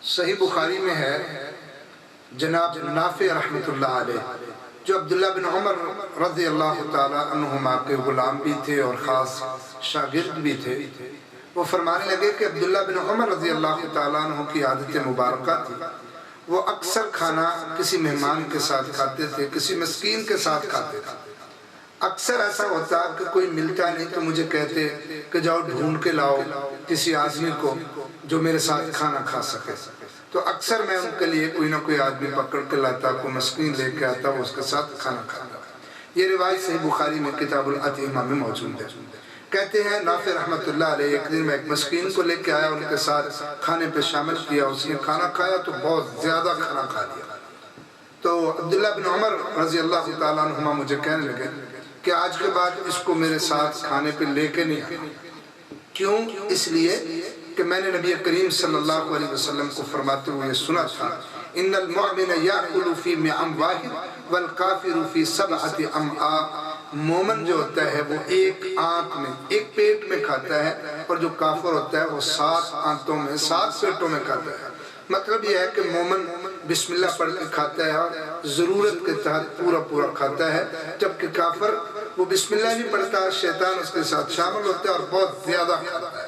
صحیح بخاری میں ہے جناب نافع رحمۃ اللہ علیہ جو عبداللہ بن عمر رضی اللہ تعالیٰ عنہما کے غلام بھی تھے اور خاص شاگرد بھی تھے، وہ فرمانے لگے کہ عبداللہ بن عمر رضی اللہ تعالیٰ عنہ کی عادت مبارکہ تھی، وہ اکثر کھانا کسی مہمان کے ساتھ کھاتے تھے، کسی مسکین کے ساتھ کھاتے تھے۔ اکثر ایسا ہوتا کہ کوئی ملتا نہیں تو مجھے کہتے کہ جاؤ ڈھونڈ کے لاؤ کسی آدمی کو جو میرے ساتھ کھانا کھا سکے، تو اکثر میں ان کے لیے کوئی نہ کوئی آدمی پکڑ کے لاتا، کوئی مسکین لے کے آتا، وہ اس کے ساتھ کھانا کھاتا۔ یہ روایت صحیح بخاری میں کتاب الاطعمہ میں موجود ہے۔ کہتے ہیں نافع رحمۃ اللہ علیہ ایک دن میں ایک مسکین کو لے کے آیا، ان کے ساتھ کھانے پہ شامل کیا، اس نے کھانا کھایا تو بہت زیادہ کھانا کھا لیا۔ تو عبداللہ بن عمر رضی اللہ تعالیٰ عنہما مجھے کہنے لگے کہ آج کے بعد اس کو میرے ساتھ کھانے پہ لے کے نہیں آنا۔ کیوں؟ اس لیے کہ میں نے نبی کریم صلی اللہ علیہ وسلم کو فرماتے ہوئے سنا تھا، ان المؤمن یاکل فی معم واحد والکافر فی سبعۃ امعاء۔ مومن جو ہوتا ہے وہ ایک آنت میں، ایک پیٹ میں کھاتا ہے، اور جو کافر ہوتا ہے وہ 7 آنتوں میں، 7 پیٹوں میں کھاتا ہے۔ مطلب یہ ہے کہ مومن بسم اللہ پڑھ کے کھاتا ہے اور ضرورت کے تحت پورا پورا کھاتا ہے، جبکہ کافر وہ بسم اللہ نہیں پڑھتا، شیطان اس کے ساتھ شامل ہوتا ہے اور بہت زیادہ کھاتا ہے۔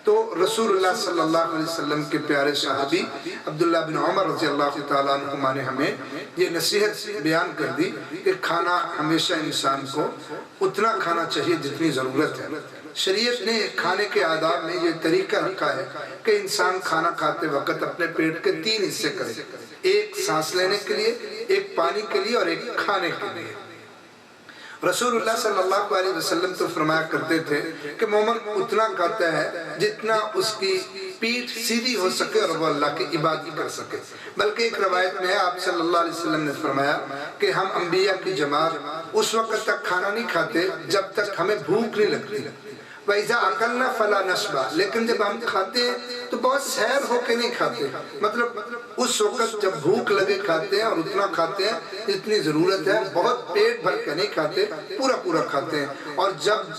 تو رسول اللہ صلی اللہ علیہ وسلم کے پیارے صحابی عبداللہ بن عمر رضی اللہ تعالیٰ عنہما نے ہمیں یہ نصیحت بیان کر دی کہ کھانا ہمیشہ انسان کو اتنا کھانا چاہیے جتنی ضرورت ہے۔ شریعت نے کھانے کے آداب میں یہ طریقہ رکھا ہے کہ انسان کھانا کھاتے وقت اپنے پیٹ کے 3 حصے کرے، ایک سانس لینے کے لیے، ایک پانی کے لیے اور ایک کھانے کے لیے۔ رسول اللہ صلی اللہ علیہ وسلم تو فرمایا کرتے تھے کہ مومن اتنا کھاتا ہے جتنا اس کی پیٹھ سیدھی ہو سکے اور وہ اللہ کی عبادت کر سکے۔ بلکہ ایک روایت میں ہے آپ صلی اللہ علیہ وسلم نے فرمایا کہ ہم انبیاء کی جماعت اس وقت تک کھانا نہیں کھاتے جب تک ہمیں بھوک نہیں لگتی۔ وَإِذَا أَكَلْنَا فَلَا نَشْبَعْ، لیکن جب ہم کھاتے ہیں تو بہت سیر ہو کے نہیں کھاتے، مطلب اس وقت جب بھوک لگے کھاتے ہیں اور اتنا کھاتے ہیں جتنی ضرورت ہے، بہت پیٹ بھر کے نہیں کھاتے، پورا پورا کھاتے ہیں، اور جب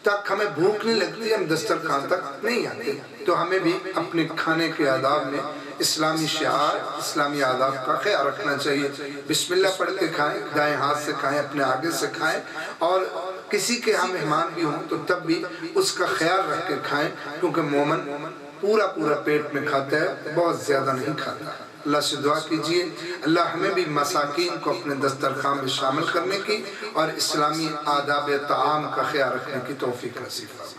تک ہمیں بھوک نہیں لگتی ہم دسترخوان تک نہیں آتے۔ تو ہمیں بھی اپنے کھانے کے آداب میں اسلامی شعار، اسلامی آداب کا خیال رکھنا چاہیے۔ بسم اللہ پڑھ کے کھائیں، دائیں ہاتھ سے کھائیں، اپنے آگے سے کھائیں، اور کسی کے ہاں مہمان بھی ہوں تو تب بھی اس کا خیال رکھ کے کھائیں، کیونکہ مومن پورا پورا پیٹ میں کھاتا ہے، بہت زیادہ نہیں کھاتا۔ اللہ سے دعا کیجئے اللہ ہمیں بھی مساکین کو اپنے دسترخوان میں شامل کرنے کی اور اسلامی آداب طعام کا خیال رکھنے کی توفیق نصیب فرمائے۔